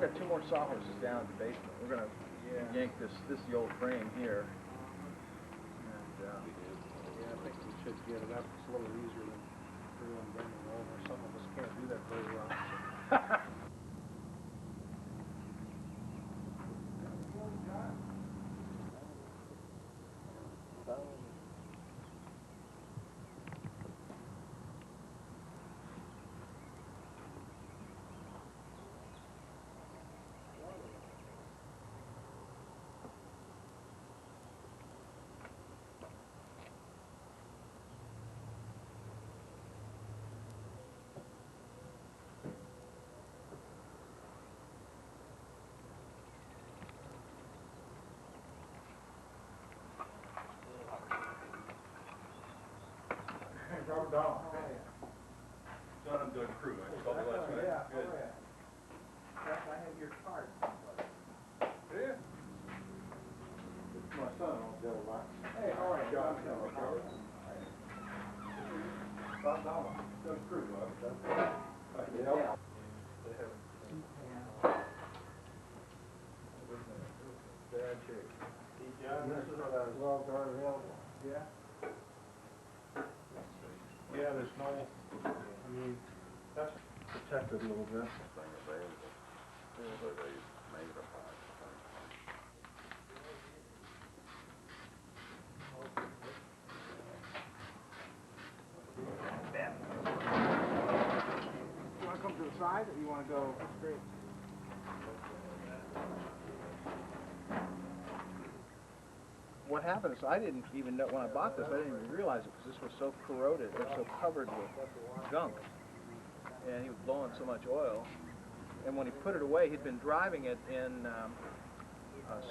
got 2 more sawhorses down in the basement. We're gonna yank this is the old frame here. And, yeah, I think we should get it up. It's a little easier than everyone bending over. Some of us can't do that very well. John, I'm doing crew. I called you last night. yeah, Good. I have your card. Yeah. It's my son on the other line. Hey, how are you, John? Bob Dahmer. Doing crew, Bob. Yeah. Bad shape. John, this is what I was well available. Yeah? Yeah, there's no, I mean, that's protected a little bit. You want to come to the side, or you want to go straight? What happened is I didn't even know, when I bought this, I didn't even realize it because this was so corroded, it was so covered with gunk. And he was blowing so much oil. And when he put it away, he'd been driving it in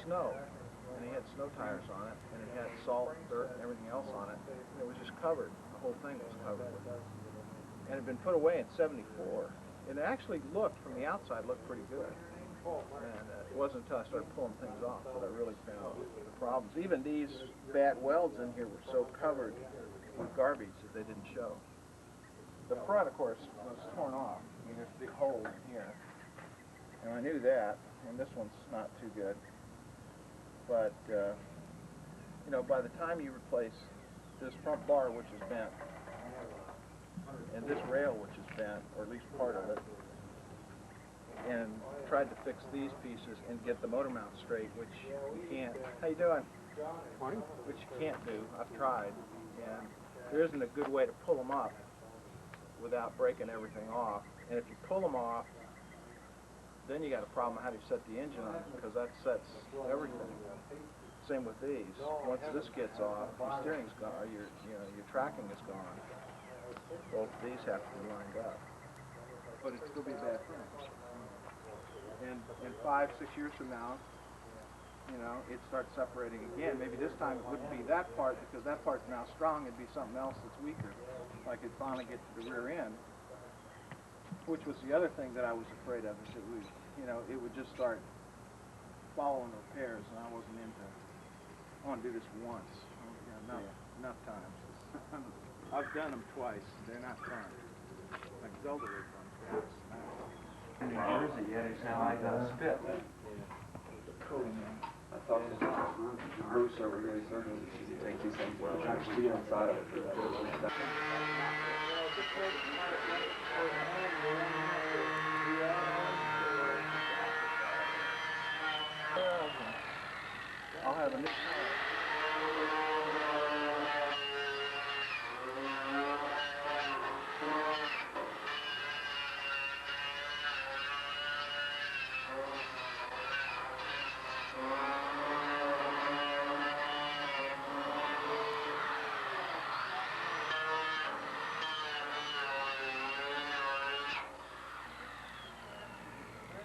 snow. And he had snow tires on it, and it had salt, dirt, and everything else on it. And it was just covered. The whole thing was covered with it. And it had been put away in '74. And it actually looked, from the outside, looked pretty good. And it wasn't until I started pulling things off that I really found the problems. Even these bad welds in here were so covered with garbage that they didn't show. The front, of course, was torn off. I mean, there's a big hole in here. And I knew that, and this one's not too good. But, you know, by the time you replace this front bar, which is bent, and this rail, which is bent, or at least part of it, and tried to fix these pieces and get the motor mount straight, which you can't. How you doing? Morning. Which you can't do. I've tried, and there isn't a good way to pull them up without breaking everything off. And if you pull them off, then you got a problem. How do you set the engine on? Because that sets everything. Same with these. Once this gets off, your steering's gone. Or your tracking is gone. Both these have to be lined up. But it'd still be a bad thing. And in 5, 6 years from now, you know, it starts separating again. Maybe this time it wouldn't be that part because that part's now strong. It'd be something else that's weaker. Like it'd finally get to the rear end, which was the other thing that I was afraid of, is it would, you know, it would just start following repairs, and I wasn't into. I want to do this once, enough times. I've done them twice. They're not fun. Like Zelda rig ones. In New Jersey yet, it's now like a spit. I thought this was Bruce over here, he said he should take these things well, try to see inside of it. I'll have a new.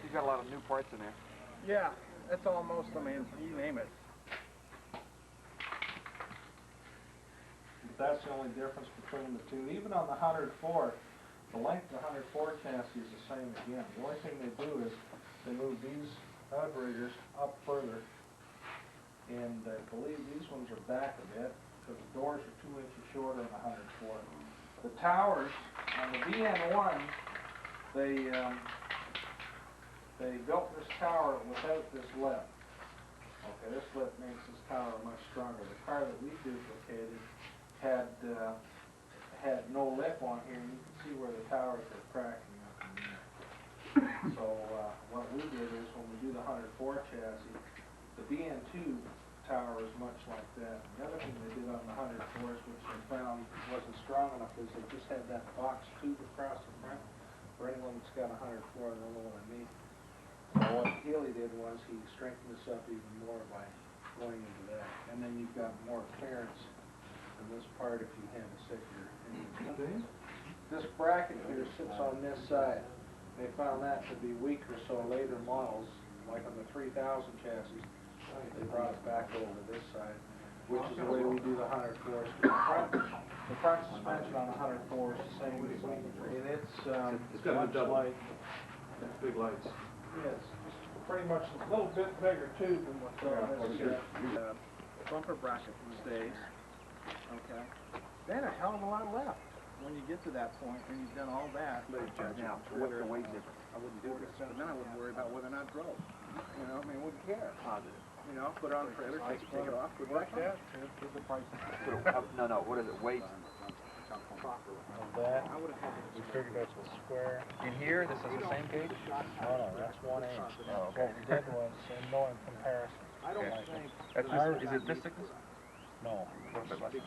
You've got a lot of new parts in there. Yeah, that's almost, I mean, you name it. That's the only difference between the two. Even on the 104, the length of the 104 chassis is the same again. The only thing they do is they move these outriggers up further, and I believe these ones are back a bit because the doors are 2 inches shorter on the 104. The towers on the BN1, they they built this tower without this lip. Okay, this lip makes this tower much stronger. The car that we duplicated had no lip on here, and you can see where the towers are cracking up in there. So what we did is when we do the 104 chassis, the BN2 tower is much like that. The other thing they did on the 104s, which they found wasn't strong enough, is they just had that box tube across the front. For anyone that's got a 104, they'll know what I mean. So what Healey did was he strengthened this up even more by going into that. And then you've got more clearance in this part if you had to stick your engine. This bracket here sits on this side. They found that to be weaker, so later models, like on the 3000 chassis, they brought it back over to this side, which is the way we do the 104s. The front suspension on the 104 is the same as we, and it's got much the double. like, Big lights. yes, just pretty much a little bit bigger tube than what's on this. Bumper bracket stays, okay? Then a hell of a lot left when you get to that point and you've done all that. Now, what's the weight difference? I wouldn't do this. But then I wouldn't worry about whether or not it drove. You know, I mean, wouldn't care. Positive. You know, put it on a trailer, take it off, put it back on. No, what is it, weight? That, we figured out the square. In here, this is the same page? No, that's 1 inch. Oh, What we did was, in no comparison. I don't Okay. think. That's just, is it this thickness? No. Because. Okay.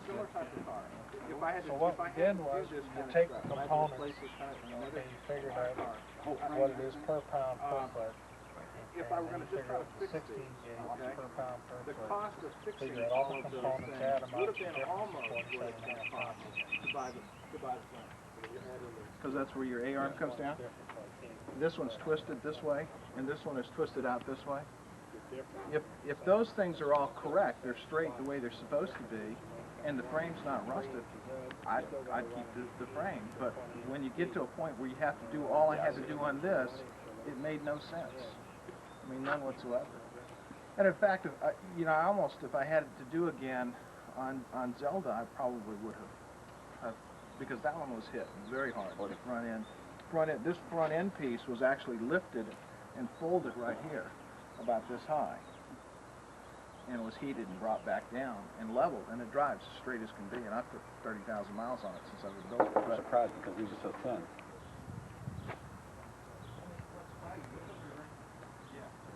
Similar type of car. If I had to, So what if I we had did to was, do this you kind of take stuff, the and I components, replace this kind of thing, and another you figured car, out what it is per pound per foot. if I were gonna just try to fix 16 these, gauge okay, per pound per the foot. cost of fixing Figure out all the all of those components, things add them would up, have the been difference almost is what it's gonna 47.5 cost to buy the plant. Because that's where your A-arm comes down? This one's twisted this way, and this one is twisted out this way. If those things are all correct, they're straight the way they're supposed to be, and the frame's not rusted, I'd keep the frame. But when you get to a point where you have to do all I had to do on this, it made no sense. I mean, none whatsoever. And in fact, if I had it to do again on Zelda, I probably would have, because that one was hit very hard. The front end. This front end piece was actually lifted and folded right here, about this high, and it was heated and brought back down and leveled, and it drives as straight as can be. And I've put 30,000 miles on it since I was built it. I'm surprised because these are so thin.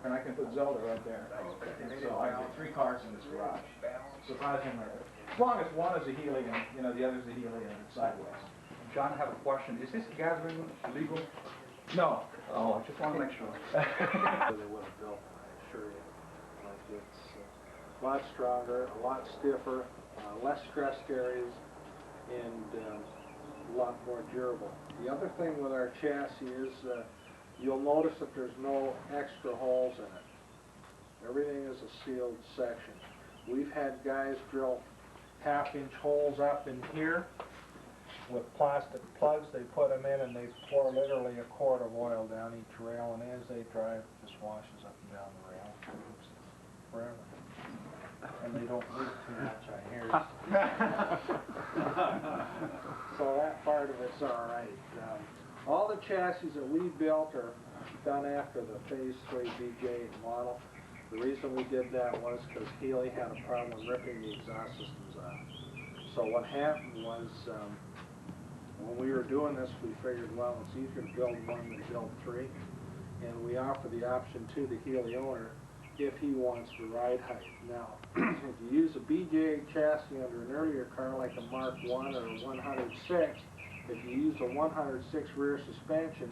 And I can put Zelda right there. So I have 3 cars in this garage. Surprisingly, as long as one is a Healey and the other's a Healey and it's sideways. John, I have a question. Is this gathering legal? No. Oh, I just want to make sure. They would have built, I assure you. Like it's a lot stronger, a lot stiffer, less stressed areas, and a lot more durable. The other thing with our chassis is you'll notice that there's no extra holes in it. Everything is a sealed section. We've had guys drill half-inch holes up in here with plastic plugs. They put them in and they pour literally a quart of oil down each rail, and as they drive, it just washes up and down the rail forever. And they don't leak too much, I hear. So that part of it's all right. All the chassis that we built are done after the Phase 3 BJ model. The reason we did that was because Healey had a problem ripping the exhaust systems out. So what happened was, when we were doing this, we figured, well, it's easier to build one than build 3. And we offer the option to the Healey owner if he wants the ride height. Now, if you use a BJ chassis under an earlier car like a Mark 1 or a 106, if you use a 106 rear suspension,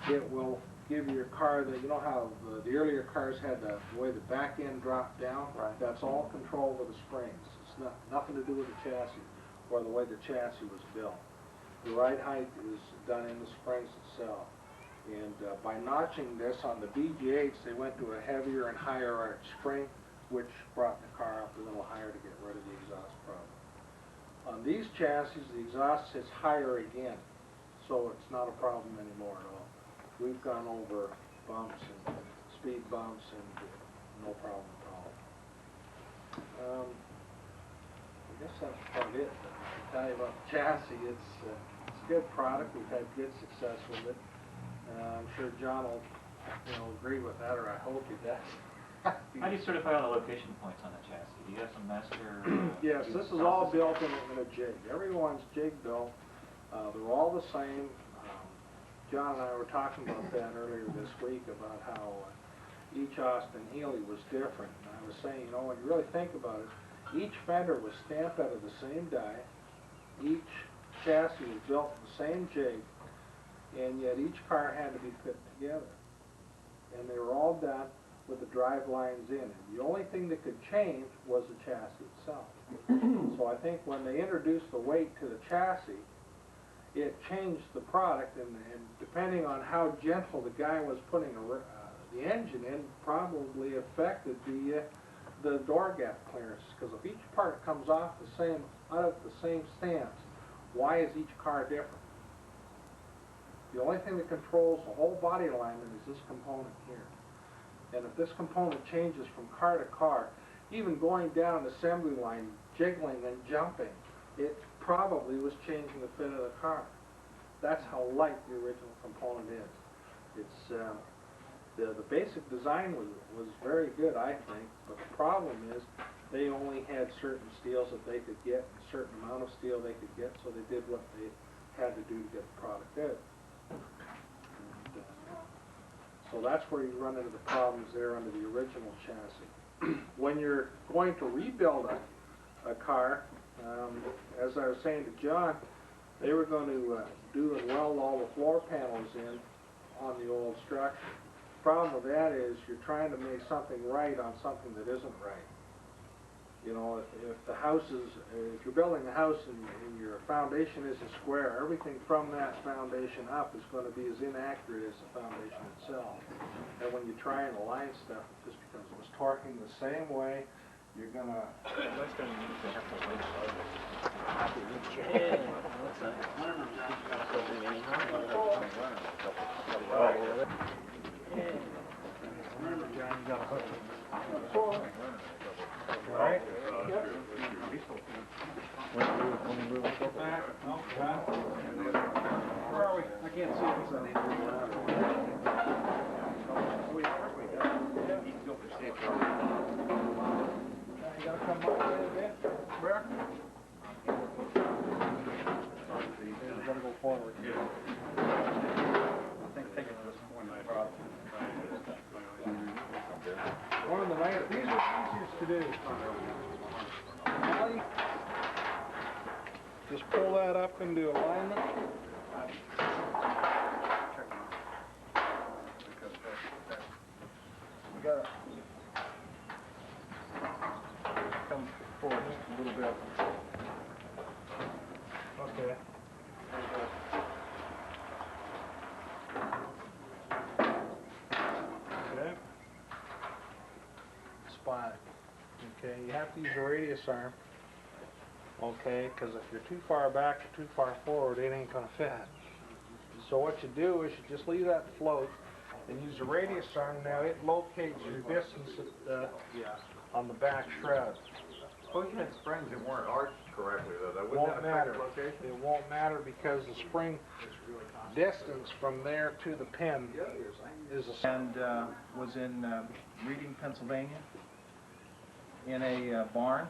it will give your car the, you know how the earlier cars had the way the back end dropped down? Right. That's all controlled with the springs. It's nothing to do with the chassis or the way the chassis was built. The ride height is done in the springs itself. And by notching this on the BG8s, they went to a heavier and higher arch spring, which brought the car up a little higher to get rid of the exhaust problem. On these chassis, the exhaust sits higher again, so it's not a problem anymore at all. We've gone over bumps and speed bumps and no problem at all. I guess that's about it. I can tell you about the chassis. It's a good product. We've had good success with it. I'm sure John will, agree with that, or I hope he does. How do you certify all the location points on the chassis? Do you have some master? Yes, this is all built in a jig. Everyone's jig built. They're all the same. John and I were talking about that earlier this week about how each Austin Healey was different. And I was saying, when you really think about it, each fender was stamped out of the same die. Each chassis was built in the same jig, and yet each car had to be fit together. And they were all done with the drive lines in. And the only thing that could change was the chassis itself. So I think when they introduced the weight to the chassis, it changed the product, and depending on how gentle the guy was putting the engine in, probably affected the door gap clearance. Because if each part comes off out of the same stance, why is each car different? The only thing that controls the whole body alignment is this component here. And if this component changes from car to car, even going down an assembly line, jiggling and jumping, it probably was changing the fit of the car. That's how light the original component is. It's the basic design was very good, I think, but the problem is they only had certain steels that they could get, a certain amount of steel they could get, so they did what they had to do to get the product out. So that's where you run into the problems there under the original chassis. When you're going to rebuild a car, as I was saying to John, they were going to do and weld all the floor panels in on the old structure. The problem with that is you're trying to make something right on something that isn't right. If the house is, if you're building a house and your foundation isn't square, everything from that foundation up is going to be as inaccurate as the foundation itself. And when you try and align stuff, just because it was torquing the same way, you're going to... Remember, John, you got a hook. All right? When you move it back. Where are we? I can't see it. You gotta come up a bit. Where? You gotta go forward. I think taking this point is a problem. One of the nice, these are easiest to do. Healey, just pull that up into alignment. You gotta come forward just a little bit. Okay. Okay. Spot. Okay, you have to use a radius arm. Okay, because if you're too far back or too far forward, it ain't gonna fit. So what you do is you just leave that float and use the radius arm. Now it locates your distance on the back shroud. Suppose you had springs that weren't arched correctly, though. That Won't wouldn't affect matter. the location? It won't matter because the spring distance from there to the pin is the same. And was in Reading, Pennsylvania, in a barn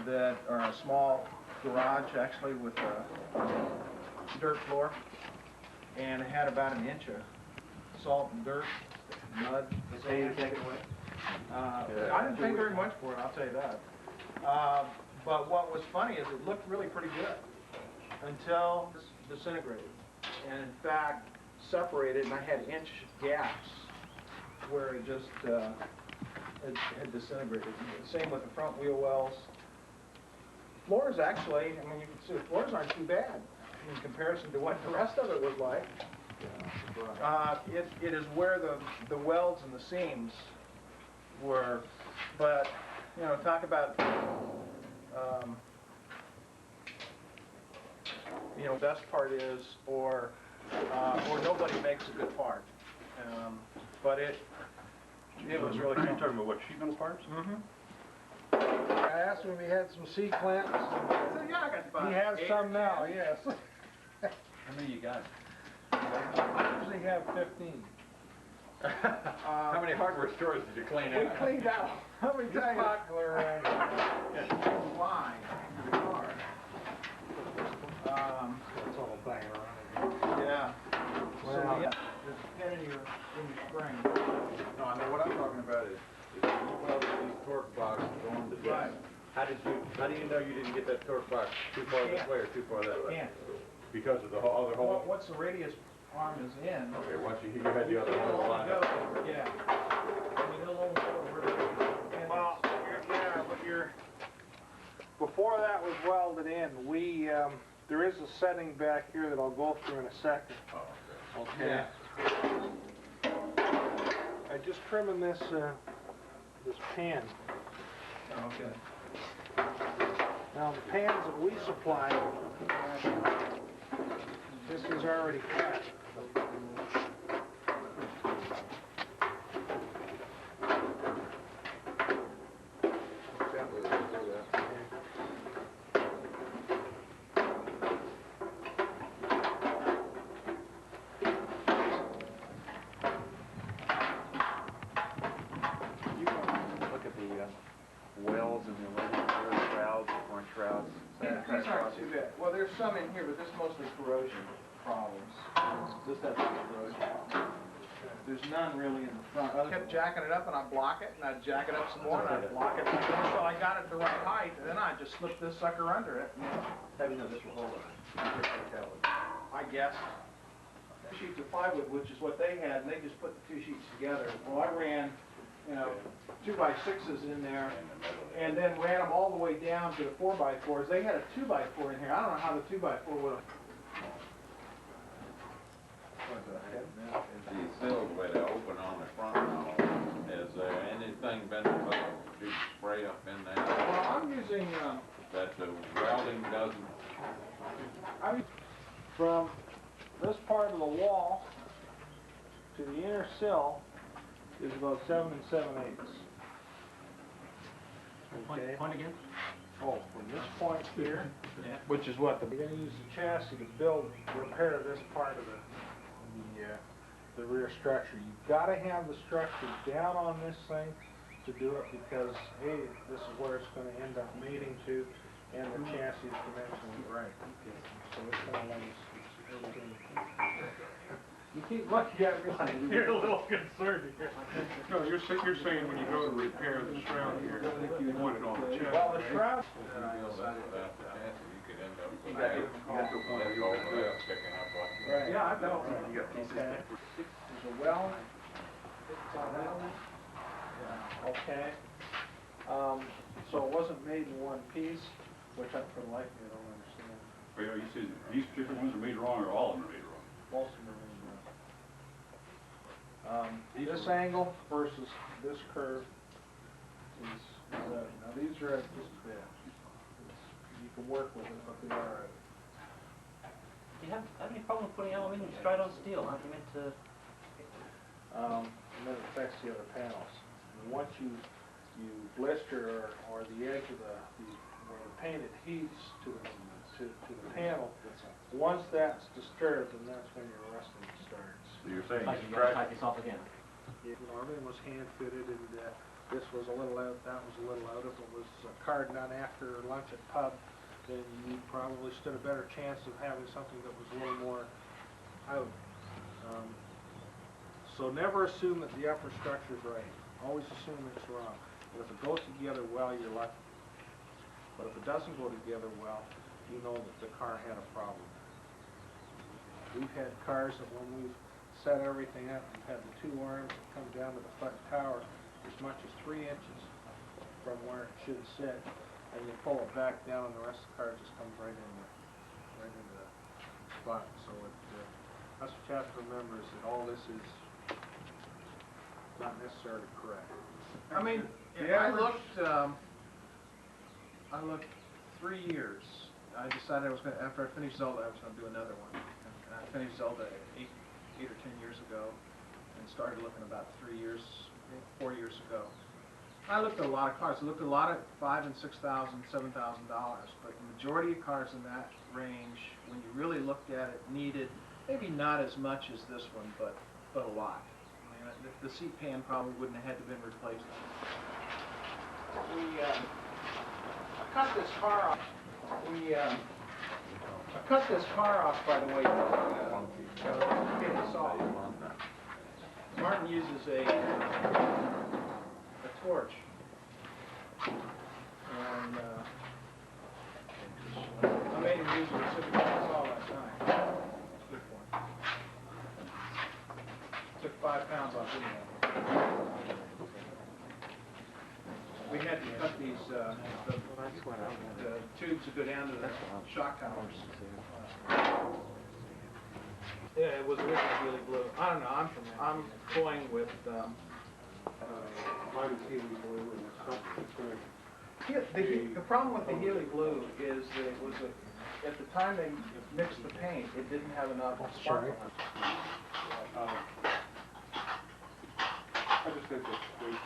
or a small garage actually with a dirt floor, and it had about an inch of salt and dirt, mud. So you take it away? I didn't pay very much for it, I'll tell you that. But what was funny is it looked really pretty good until it disintegrated. And in fact, separated, and I had inch gaps where it just it had disintegrated. Same with the front wheel wells. Floors actually, I mean, you can see the floors aren't too bad in comparison to what the rest of it was like. It is where the welds and the seams were, but talk about best part is or nobody makes a good part, but it was really You're cool. talking about what, sheet metal parts? Mm-hmm. I asked him if he had some C-clamps. So yeah, I got He has some now, yes. How many you got? usually have 15. How many hardware stores did you clean We out? cleaned out, let me tell you. Popular around line to the car. It's all banging around. Yeah. So, yeah, there's a pin in your spring. No, I know what I'm talking about is you welded these torque boxes on the disc. Right. How do you know you didn't get that torque box too far this way or too far that way? Can't. Because of the other hole? Once the radius arm is in. Okay, once you had the other hole lined up. Yeah. I mean, it'll only go where the pin is. Well, before that was welded in, there is a setting back here that I'll go through in a second. Oh, Okay. I just trimming this pan. Okay. Now the pans that we supply, this is already cut. Look at the wells and the electric shrouds, the front shrouds. These aren't too bad. Well, there's some in here, but this is mostly corrosion problems. This has corrosion problems. There's none really in the front. I kept jacking it up and I'd block it, and I'd jack it up some more and I'd block it until I got it the right height, and then I'd just slip this sucker under it. How do you know this will hold it? I guess. 2 sheets of plywood, which is what they had, and they just put the 2 sheets together. Well, I ran, 2x6s in there, and then ran them all the way down to the 4x4s. They had a 2x4 in here. I don't know how the 2x4 would have. These seals where they open on the front and all, is there anything been put, big spray up in there Well, I'm using, that the welding doesn't? From this part of the wall to the inner sill is about 7 7/8. Okay. Point again? Oh, from this point here, which is what we're going to use the chassis to repair this part of the rear structure. You've got to have the structure down on this thing to do it because, hey, this is where it's going to end up mating to, and the chassis is dimensionally right. So it's going to let us everything. You keep looking at me like you're a little concerned here. No, you're saying when you go to repair the shroud here, you want it on the chassis. Well, the shroud. You could end up with got to a point where you all want to do it. sticking up like that. Right. Yeah, I know. You got pieces. Okay. There's a well. Okay. So it wasn't made in one piece, which I, for the life of me, I don't understand. Well, you said these particular ones are made wrong or all of them are made wrong? Most of them are made wrong. This angle versus this curve is, now these are at just there. You can work with it, but they are. Do you have any problem putting aluminum straight on steel? Aren't you meant to? And then it affects the other panels. And once you blister or the edge of where the paint adheres to the panel, once that's disturbed, then that's when your rusting starts. So you're saying Like you gotta tighten this off again. Everything was hand fitted, and this was a little out, that was a little out. If it was a card done after lunch at pub, then you probably stood a better chance of having something that was a little more out. So never assume that the upper structure's right. Always assume it's wrong. But if it goes together well, you're lucky. But if it doesn't go together well, you know that the car had a problem. We've had cars that when we've set everything up, we've had the 2 arms that come down to the front tower as much as 3 inches from where it should sit, and you pull it back down, and the rest of the car just comes right into the spot. So that's what you have to remember, is that all this is not necessarily correct. I mean, I looked 3 years. I decided after I finished Zelda, I was going to do another one. And I finished Zelda 8 or 10 years ago, and started looking about 4 years ago. I looked at a lot of cars. I looked at a lot of $5,000 and $6,000, $7,000, but the majority of cars in that range, when you really looked at it, needed Maybe not as much as this one, but a lot. I mean, the seat pan probably wouldn't have had to been replaced. I cut this car off. I cut this car off, by the way. Get this off. Martin uses a torch, and I made him use a reciprocating saw last night. It's good for him. Took 5 pounds off, didn't it? We had to cut these, the tubes that go down to the shock towers. Yeah, it was originally Healey blue. I don't know, I'm toying with, Mine is Healey blue and it's the problem with the Healey blue is that it was at the time they mixed the paint, it didn't have enough sparkle. I just think that there's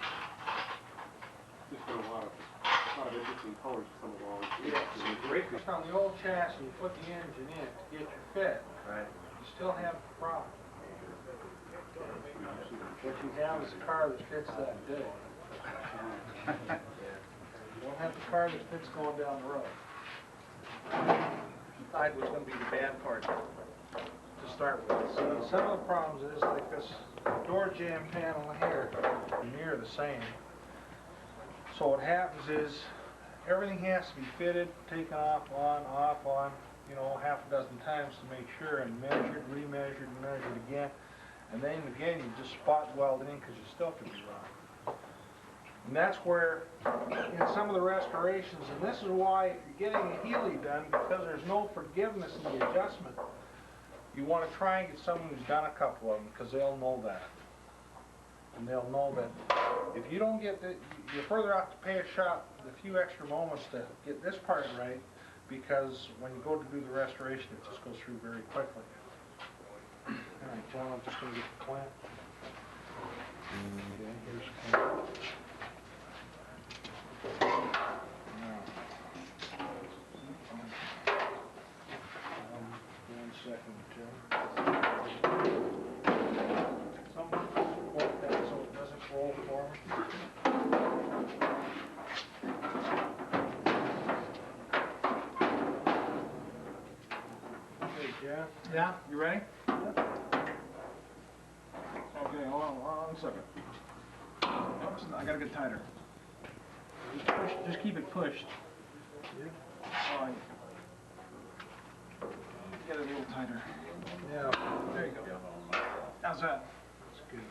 just been a lot of interesting colors in some of the orange. Yeah, great. On the old chassis, you put the engine in to get your fit. Right. You still have the problem. What you have is a car that fits that day. You don't have the car that fits going down the road. Side was going to be the bad part to start with. So some of the problems is like this door jamb panel here, near the same. So what happens is everything has to be fitted, taken off, on, you know, half a dozen times to make sure, and measured, remeasured, and measured again. And then again, you just spot weld it in because you still could be wrong. And that's where, in some of the restorations, and this is why if you're getting a Healey done, because there's no forgiveness in the adjustment, you want to try and get someone who's done a couple of them, because they'll know that. And they'll know that if you don't get the, you're further off to pay a shop a few extra moments to get this part right, because when you go to do the restoration, it just goes through very quickly. All right, John, I'm just going to get the clamp. Okay, here's the clamp. One second, Jim. Someone hold that so it doesn't roll for me. Okay, Jeff. Yeah, you ready? Okay, hold on 1 second. Oops, I gotta get tighter. Just keep it pushed. All right. Get it a little tighter. Yeah. There you go. How's that? That's good.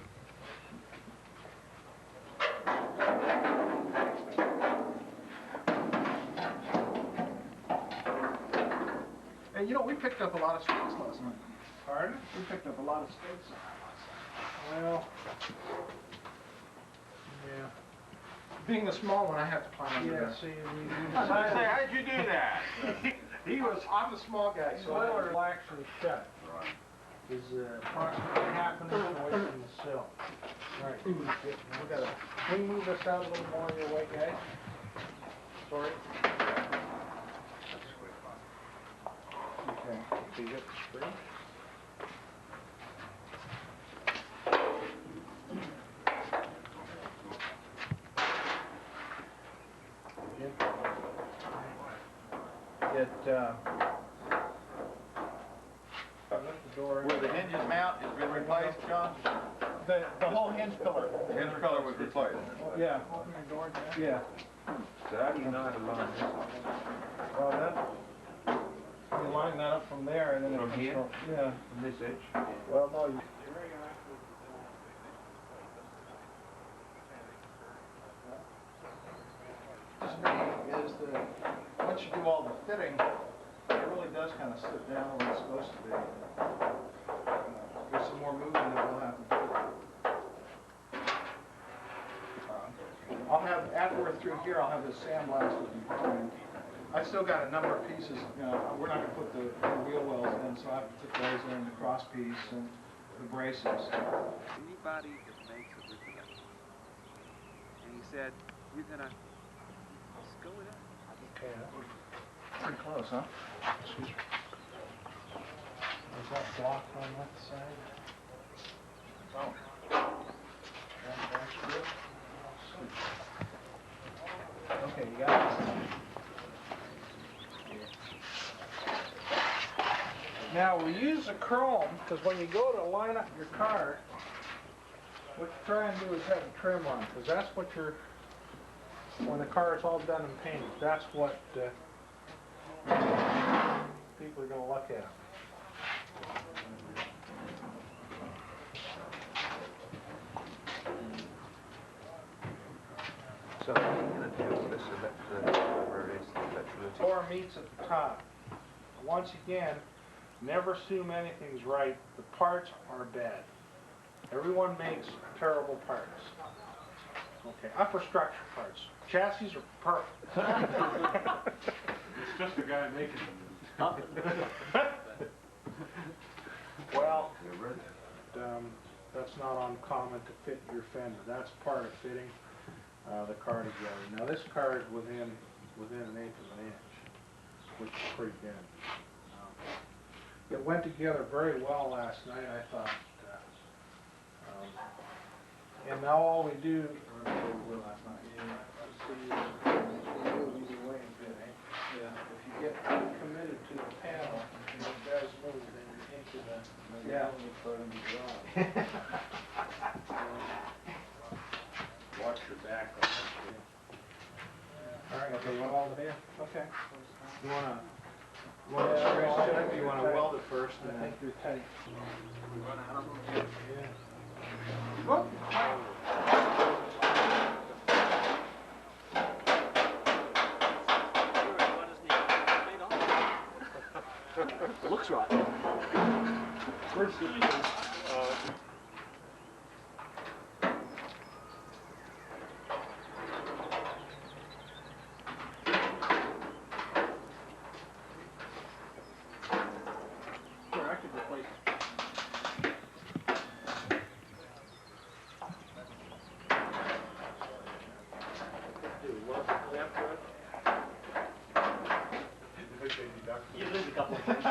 Hey, you know, we picked up a lot of stakes last night. Pardon? We picked up a lot of stakes last night. Well, yeah. Being the small one, I have to climb under there. See, How'd you do that? I'm the small guy, so spoiler will actually shut. Right. Is approximately half an inch away from the sill. Right. can we move this out a little more your way, guys? Sorry. Okay. So you got the spring? Where the hinges mount has been replaced, John? The whole hinge pillar. The hinge pillar was replaced. Yeah. Open your door, Jack. Yeah. So how do you know how to line this up? Well, you line that up from there and then From it here? comes from, yeah. From this edge? Well, no, you. Is that once you do all the fitting, it really does kind of sit down where it's supposed to be. There's some more moving that we'll have to do. I'll have, after we're through here, I'll have this sandblasted behind. I still got a number of pieces, you know, we're not going to put the wheel wells in, so I have to put those in, the cross piece and the braces. Anybody that makes a rip and he said, you're gonna just go with it. Okay, pretty close, huh? That's that blocked on that side? Oh. That's good. Okay, you got it? Now we use a chrome because when you go to line up your car, what you try and do is have a trim on, because that's what you're, when the car is all done and painted, that's what people are going to look at. So what are you going to do with this whatever it is, electricity? Floor meets at the top. Once again, never assume anything's right. The parts are bad. Everyone makes terrible parts. Okay, upper structure parts. Chassis are perfect. It's just the guy making them. Well, that's not uncommon to fit your fender. That's part of fitting the car together. Now this car is within an eighth of an inch, which is pretty good. It went together very well last night, I thought. And now all we do, last night. Yeah. If you get committed to the panel, and it does move, then you're into the. Yeah. Watch your back on that. All right, okay, you want all the okay. You wanna weld it first? I think you're tight. Yeah. Whoop. Looks right. First, You lose a couple of things.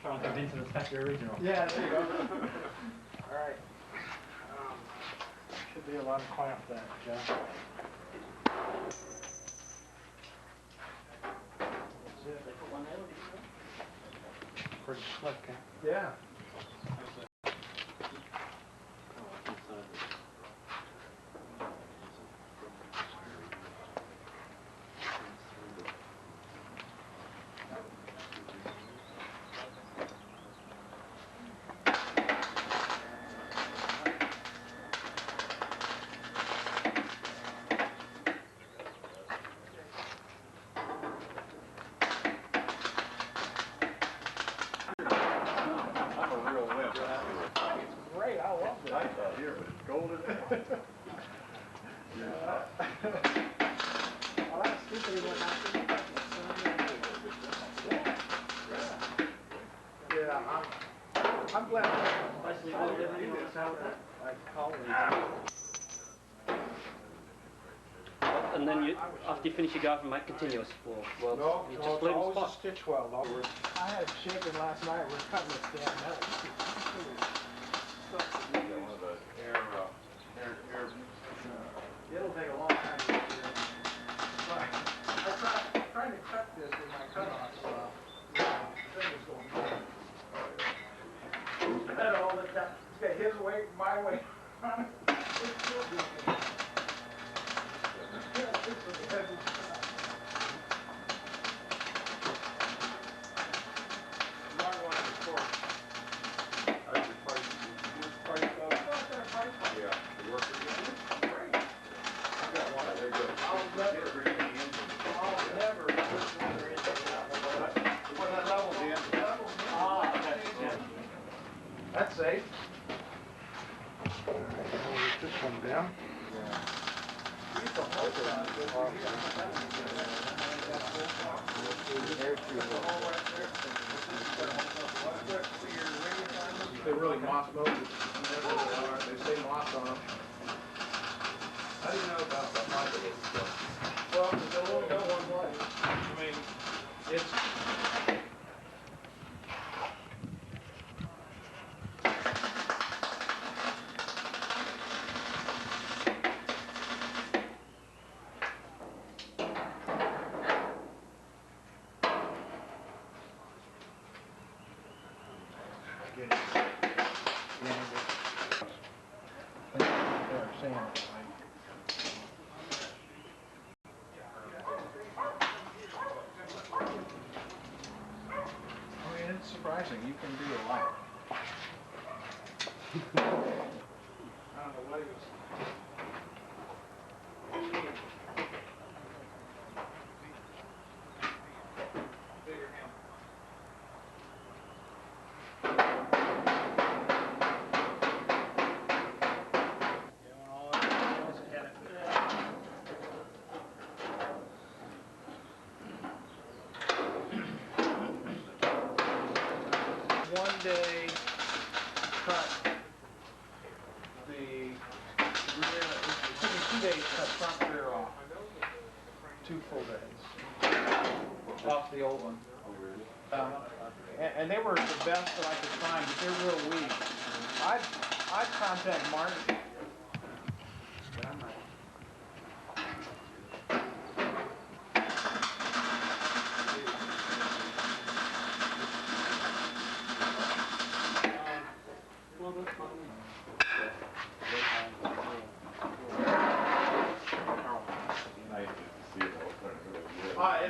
Trying to convince him it's back to your original. yeah, there you go. All right. Should be a lot of clamp that, John. Pretty slick, huh? Yeah. Great, I love it. I thought here, but it's golden. Well, that's stupid. Yeah, I'm glad. Basically, all of it, And then you, after you finish, you go off and make continuous well, No, you no, just it's leave them always a spot. stitch weld. I had it shaken last night. We're cutting this damn metal. One of the air. It'll take a long time to get it. I'm trying to cut this with my cutoff, so fingers going bad. Cut all the time. It's got his weight, my weight. It's still doing it. That's safe. All right, we'll get this one down. They're really moss moses. They say moss on them. How do you know about the microwave? Well, because they'll only go one way. I don't know what he was. Bigger hand. One day cut the rear, it took me 2 days to cut front rear off. 2 full days. Off the old one. And they were the best that I could find, but they're real weak. I'd contact Marty.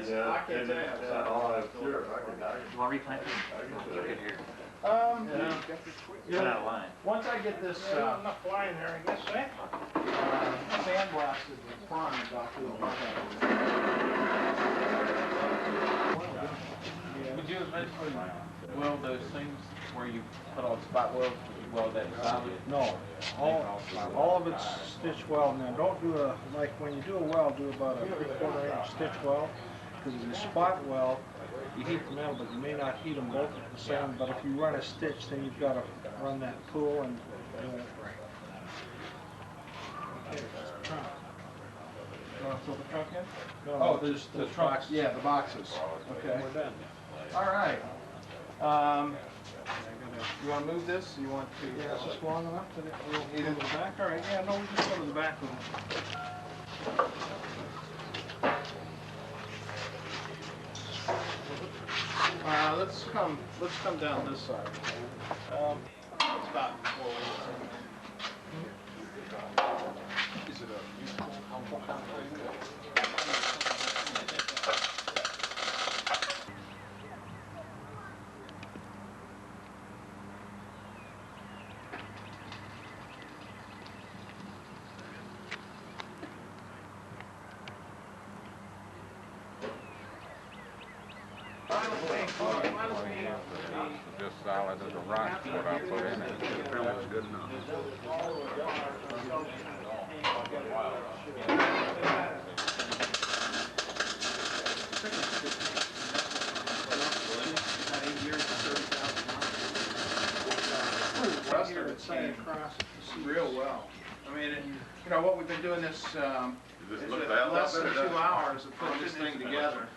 I can't tell you. You want to replant this? Look at here. Yeah. Run out of line. Once I get this, enough line there, I guess, eh? Sandblasted the front about to Would you eventually weld those things where you put on spot welds, you weld that solid? No, all of it's stitch weld. Now, don't do like when you do a weld, do about a 3/4 inch stitch weld. Because if you spot weld, you heat the metal, but you may not heat them both at the same. But if you run a stitch, then you've got to run that pool and it won't break. Okay, that's the trunk. You want to fill the trunk in? No, Oh, there's the trunks. Yeah, the boxes. Okay. we're done. All right. You want to move this? You want to? Yeah, it's just long enough that we'll go to the back. All right, yeah, no, we just go to the back with it. Let's come down this side. It's about 4 weeks. Is it a useful, helpful kind of thing? Just solid as a rock, what I put in it. It was good enough. Real well. I mean, you know, what we've been doing this, Does it look is bad? less than 2 hours of putting this thing together.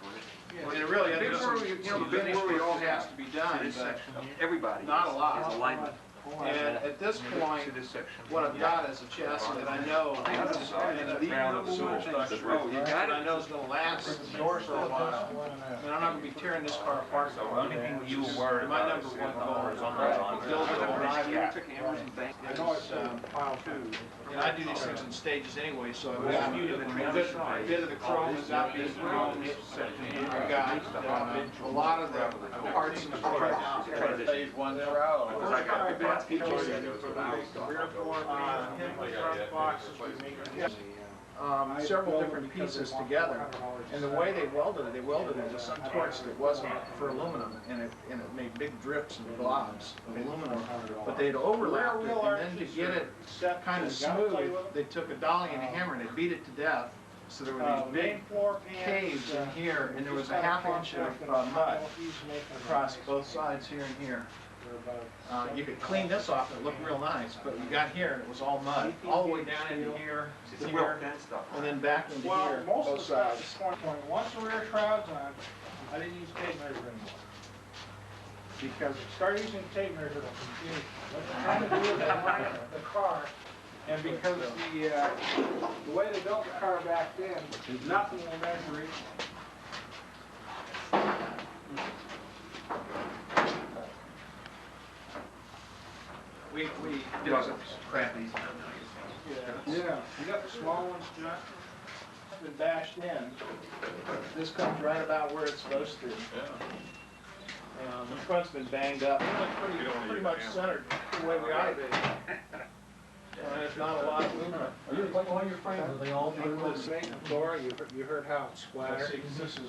I mean, it really, I think where we, you know, the finish where it all has to be done, but Everybody not a lot. is alignment. And at this point, what I've got is a chassis that I know, and a super structure that I know is gonna last for a while. And I'm not gonna be tearing this car apart. So the only thing you were My number 1 goal is to build it over I know it's pile 2. And I do these things in stages anyway, so I've got a bit of the chrome is not being thrown. I've got a lot of the parts and parts. Phase 1 shroud. Several different pieces together, and the way they welded it with some torch that wasn't for aluminum, and it made big drips and globs of aluminum, but they'd overlapped it, and then to get it kind of smooth, they took a dolly and a hammer and they beat it to death. So there were these big caves in here, and there was a ½ inch of mud across both sides here and here. You could clean this off and it looked real nice, but you got here and it was all mud, all the way down into here, and then back into here, both sides. Once the rear shroud's on, I didn't use tape measure anymore. Because if you start using tape measure, it'll confuse you. What you're trying to do is align the car, and because the way they built the car back then, nothing will measure it. We did some crappy. Yeah, you got the small ones, John? Been bashed in. This comes right about where it's supposed to. And the front's been banged up. It's pretty much centered the way we ought to be. There's not a lot of movement. All your frames, are they all The snake floor, you heard how it splattered.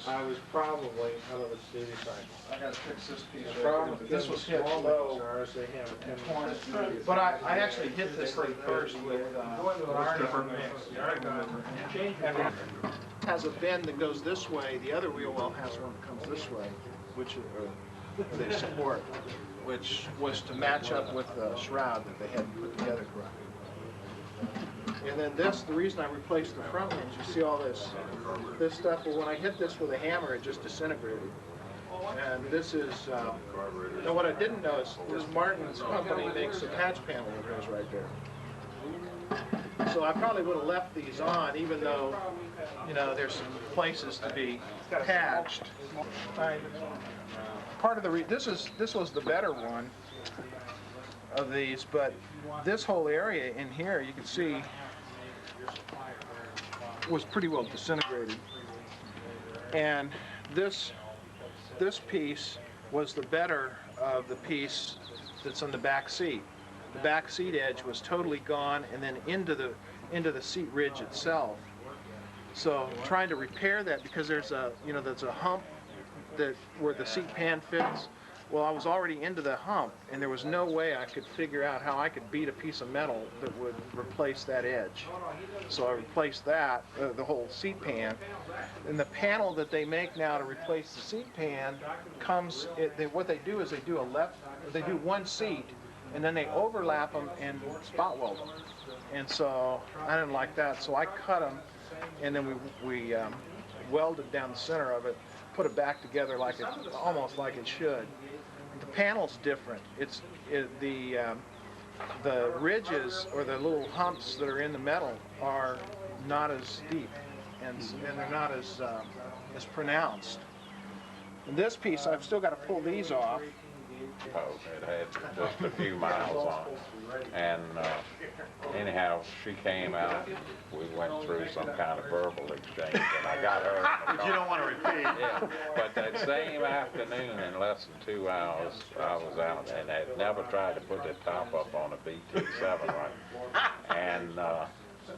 I was probably out of its duty cycle. I gotta fix this piece right here. This was hit low. They have a 10. But I actually hit this thing first with iron mix. And has a bend that goes this way. The other wheel well has one that comes this way, which they support, which was to match up with the shroud that they hadn't put together correctly. And then this, the reason I replaced the front ones, you see all this stuff, well, when I hit this with a hammer, it just disintegrated. And this is, now what I didn't know is this Martin's company makes a patch panel that goes right there. So I probably would have left these on, even though, you know, there's some places to be patched. Part of the, this was the better one of these, but this whole area in here, you can see, was pretty well disintegrated. And this piece was the better of the piece that's on the back seat. The back seat edge was totally gone, and then into the seat ridge itself. So trying to repair that, because there's a hump where the seat pan fits. Well, I was already into the hump, and there was no way I could figure out how I could beat a piece of metal that would replace that edge. So I replaced that, the whole seat pan. And the panel that they make now to replace the seat pan comes, what they do is they do one seat, and then they overlap them and spot weld them. And so I didn't like that, so I cut them, and then we welded down the center of it, put it back together like almost like it should. The panel's different. The ridges or the little humps that are in the metal are not as deep, and they're not as pronounced. In this piece, I've still got to pull these off. It had just a few miles on it. And anyhow, she came out. We went through some kind of verbal exchange, and I got her in the car. You don't want to repeat. Yeah, but that same afternoon, in less than 2 hours, I was out and had never tried to put the top up on a BT7 right. And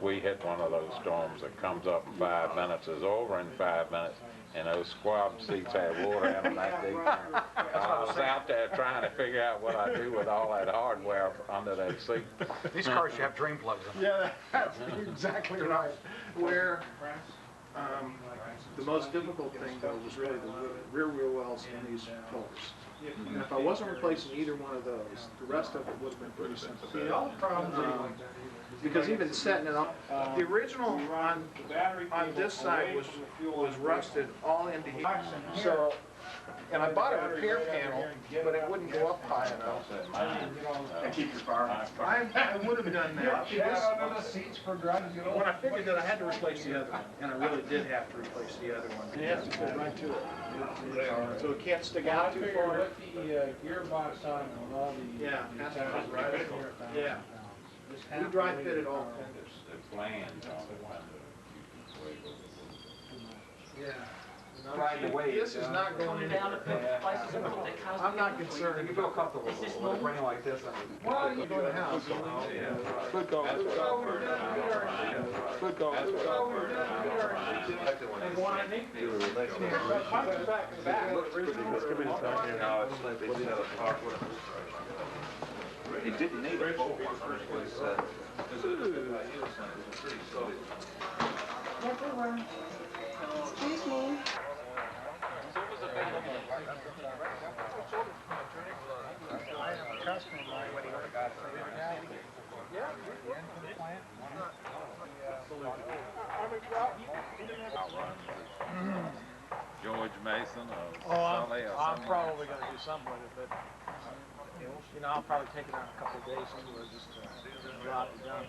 we hit one of those storms that comes up in 5 minutes, is over in 5 minutes. And those squab seats had water in them that deep. I was out there trying to figure out what I do with all that hardware under that seat. These cars should have drain plugs in them. Yeah, that's exactly right. Where the most difficult thing, though, was really the rear wheel wells in these pillars. And if I wasn't replacing either one of those, the rest of it would have been pretty simple. Because even setting it up, the original on this side was rusted all into here. So, and I bought a repair panel, but it wouldn't go up high enough. And keep your fire. I would have done that. When I figured that I had to replace the other one, and I really did have to replace the other one. You have to go right to it. So it can't stick out too far. Gearbox on all the. Yeah, has to come right in. Yeah. We dry fitted all fenders. The plans on the window. Yeah. This is not going in. I'm not concerned. You feel comfortable with a brain like this? Well, you go in the house. Good going. Good going. Good going. Good going. It didn't need a full one. Excuse me. George Mason or I'm Sully or something. probably going to do something with it, but you know, I'll probably take it on a couple of days anyway, just to drop it down.